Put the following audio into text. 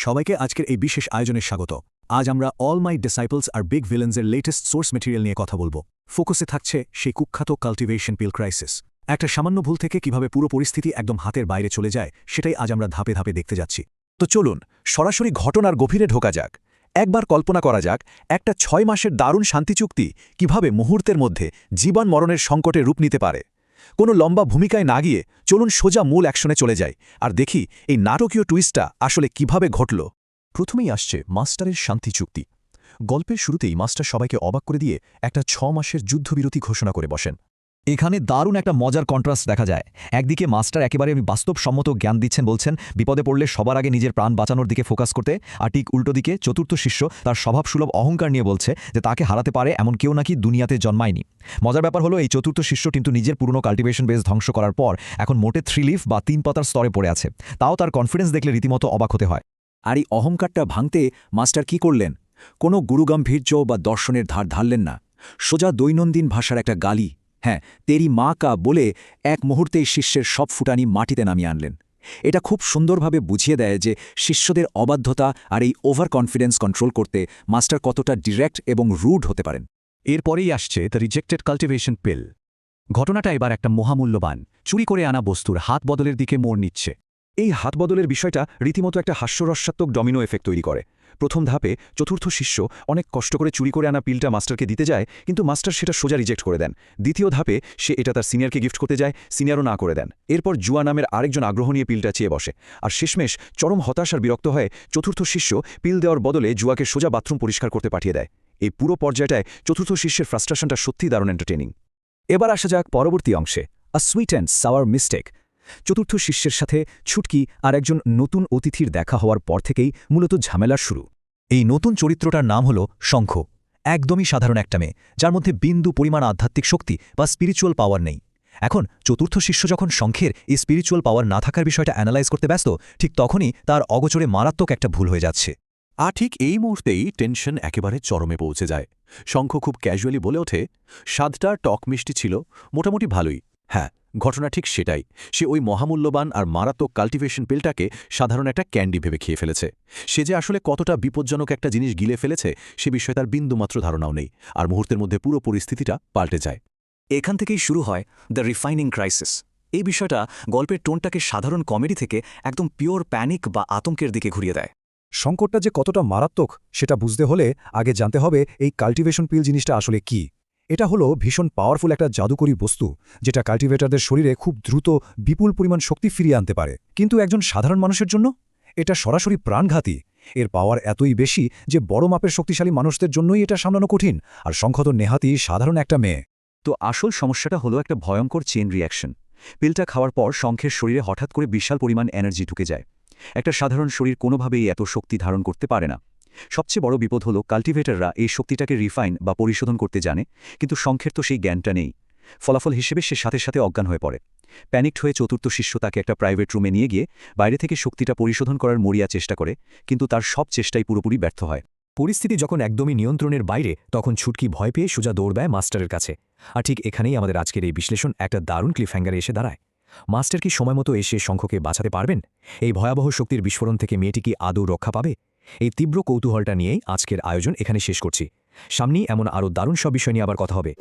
সবাইকে আজকের এই বিশেষ আয়োজনে স্বাগত। আজ আমরা অল মাই ডিসাইপলস আর বিগ ভিলেন্সের লেটেস্ট সোর্স ম্যাটেরিয়াল নিয়ে কথা বলবো। ফোকাসে থাকছে সেই কুখ্যাত কাল্টিভেশন পিল ক্রাইসিস। একটা সামান্য ভুল থেকে কিভাবে পুরো পরিস্থিতি একদম হাতের বাইরে চলে যায়, সেটাই আজ আমরা ধাপে ধাপে দেখতে যাচ্ছি। তো চলুন সরাসরি ঘটনার গভীরে ঢোকা যাক। একবার কল্পনা করা যাক একটা 6 মাসের দারুণ শান্তি চুক্তি কিভাবে মুহূর্তের মধ্যে জীবন মরণের সংকটে রূপ নিতে পারে। কোনো লম্বা ভূমিকায় না গিয়ে চলুন সোজা মূল অ্যাকশনে চলে যাই আর দেখি এই নাটকীয় টুইস্টটা আসলে কিভাবে ঘটল। প্রথমেই আসছে মাস্টারের শান্তি চুক্তি। গল্পের শুরুতেই মাস্টার সবাইকে অবাক করে দিয়ে একটা 6 মাসের যুদ্ধবিরতি ঘোষণা করে বসেন। এখানে দারুণ একটা মজার কন্ট্রাস্ট দেখা যায়। একদিকে মাস্টার একেবারে বাস্তবসম্মত জ্ঞান দিচ্ছেন, বলছেন বিপদে পড়লে সবার আগে নিজের প্রাণ বাঁচানোর দিকে ফোকাস করতে, আর ঠিক উল্টো দিকে চতুর্থ শিষ্য তার স্বভাবসুলভ অহংকার নিয়ে বলছে যে তাকে হারাতে পারে এমন কেউ নাকি দুনিয়াতে জন্মায়নি। মজার ব্যাপার হলো এই চতুর্থ শিষ্য কিন্তু নিজের পুরনো কাল্টিভেশন বেস ধ্বংস করার পর এখন মোটে 3 লিফ বা 3 পাতার স্তরে পড়ে আছে। তাও তার কনফিডেন্স দেখলে রীতিমতো অবাক হতে হয়। আর এই অহংকারটা ভাঙতে মাস্টার কি করলেন? কোনো গুরুগম্ভীর্য বা দর্শনের ধার ধারলেন না। সোজা দৈনন্দিন ভাষার একটা গালি, হ্যাঁ তেরি মা কা বলে এক মুহূর্তেই শিষ্যের সব ফুটানি মাটিতে নামিয়ে আনলেন। এটা খুব সুন্দরভাবে বুঝিয়ে দেয় যে শিষ্যদের অবাধ্যতা আর এই ওভার কনফিডেন্স কন্ট্রোল করতে মাস্টার কতটা ডিরেক্ট এবং রুড হতে পারেন। এরপরেই আসছে দ্য রিজেক্টেড কাল্টিভেশন পিল। ঘটনাটা এবার একটা মহামূল্যবান চুরি করে আনা বস্তুর হাত বদলের দিকে মোড় নিচ্ছে। এই হাত বদলের বিষয়টা রীতিমতো একটা হাস্যরসাত্মক ডমিনো এফেক্ট তৈরি করে। প্রথম ধাপে চতুর্থ শিষ্য অনেক কষ্ট করে চুরি করে আনা পিলটা মাস্টারকে দিতে যায়, কিন্তু মাস্টার সেটা সোজা রিজেক্ট করে দেন। দ্বিতীয় ধাপে সে এটা তার সিনিয়রকে গিফট করতে যায়, সিনিয়রও না করে দেন। এরপর জুয়া নামের আরেকজন আগ্রহ নিয়ে পিলটা চেয়ে বসে, আর শেষমেশ চরম হতাশার বিরক্ত হয়ে চতুর্থ শিষ্য পিল দেওয়ার বদলে জুয়াকে সোজা বাথরুম পরিষ্কার করতে পাঠিয়ে দেয়। এই পুরো পর্যায়টায় চতুর্থ শিষ্যের ফ্রাস্ট্রেশনটা সত্যিই দারুণ এন্টারটেনিং। এবার আসা যাক পরবর্তী অংশে, a sweet and sour mistake. চতুর্থ শিষ্যের সাথে ছুটকি আর একজন নতুন অতিথির দেখা হওয়ার পর থেকেই মূলত ঝামেলার শুরু। এই নতুন চরিত্রটার নাম হল শঙ্খ। একদমই সাধারণ একটা মেয়ে, যার মধ্যে বিন্দু পরিমাণ আধ্যাত্মিক শক্তি বা স্পিরিচুয়াল পাওয়ার নেই। এখন চতুর্থ শিষ্য যখন শঙ্খের এই স্পিরিচুয়াল পাওয়ার না থাকার বিষয়টা অ্যানালাইজ করতে ব্যস্ত, ঠিক তখনই তার অগোচরে মারাত্মক একটা ভুল হয়ে যাচ্ছে। আর ঠিক এই মুহূর্তেই টেনশন একেবারে চরমে পৌঁছে যায়। শঙ্খ খুব ক্যাজুয়ালি বলে ওঠে, স্বাদটা টক মিষ্টি ছিল, মোটামুটি ভালোই। হ্যাঁ, ঘটনা ঠিক সেটাই। সে ওই মহামূল্যবান আর মারাত্মক কাল্টিভেশন পিলটাকে সাধারণ একটা ক্যান্ডি ভেবে খেয়ে ফেলেছে। সে যে আসলে কতটা বিপজ্জনক একটা জিনিস গিলে ফেলেছে সে বিষয়ে তার বিন্দুমাত্র ধারণাও নেই, আর মুহূর্তের মধ্যে পুরো পরিস্থিতিটা পাল্টে যায়। এখান থেকেই শুরু হয় দ্য রিফাইনিং ক্রাইসিস। এই বিষয়টা গল্পের টোনটাকে সাধারণ কমেডি থেকে একদম পিওর প্যানিক বা আতঙ্কের দিকে ঘুরিয়ে দেয়। সংকটটা যে কতটা মারাত্মক সেটা বুঝতে হলে আগে জানতে হবে এই কাল্টিভেশন পিল জিনিসটা আসলে কি। এটা হলো ভীষণ পাওয়ারফুল একটা জাদুকরী বস্তু, যেটা কাল্টিভেটরদের শরীরে খুব দ্রুত বিপুল পরিমাণ শক্তি ফিরিয়ে আনতে পারে। কিন্তু একজন সাধারণ মানুষের জন্য এটা সরাসরি প্রাণঘাতী। এর পাওয়ার এতই বেশি যে বড় মাপের শক্তিশালী মানুষদের জন্যই এটা সামলানো কঠিন, আর শঙ্খ তো নেহাতি সাধারণ একটা মেয়ে। তো আসল সমস্যাটা হলো একটা ভয়ঙ্কর চেইন রিয়াকশন। পিলটা খাওয়ার পর শঙ্খের শরীরে হঠাৎ করে বিশাল পরিমাণ এনার্জি ঢুকে যায়। একটা সাধারণ শরীর কোনোভাবেই এত শক্তি ধারণ করতে পারে না। সবচেয়ে বড় বিপদ হলো কাল্টিভেটররা এই শক্তিটাকে রিফাইন বা পরিশোধন করতে জানে, কিন্তু শঙ্খের তো সেই জ্ঞানটা নেই। ফলাফল হিসেবে সে সাথে সাথে অজ্ঞান হয়ে পড়ে। প্যানিকড হয়ে চতুর্থ শিষ্য তাকে একটা প্রাইভেট রুমে নিয়ে গিয়ে বাইরে থেকে শক্তিটা পরিশোধন করার মরিয়া চেষ্টা করে, কিন্তু তার সব চেষ্টাই পুরোপুরি ব্যর্থ হয়। পরিস্থিতি যখন একদমই নিয়ন্ত্রণের বাইরে, তখন ছুটকি ভয় পেয়ে সোজা দৌড় দেয় মাস্টারের কাছে। আর ঠিক এখানেই আমাদের আজকের এই বিশ্লেষণ একটা দারুণ ক্লিফহ্যাঙ্গারে এসে দাঁড়ায়। মাস্টার কি সময়মতো এসে শঙ্খকে বাঁচাতে পারবেন? এই ভয়াবহ শক্তির বিস্ফোরণ থেকে মেয়েটি কি আদৌ রক্ষা পাবে? এই তীব্র কৌতূহলটা নিয়েই আজকের আয়োজন এখানে শেষ করছি। সামনেই এমন আরও দারুণ সব বিষয় নিয়ে আবার কথা হবে।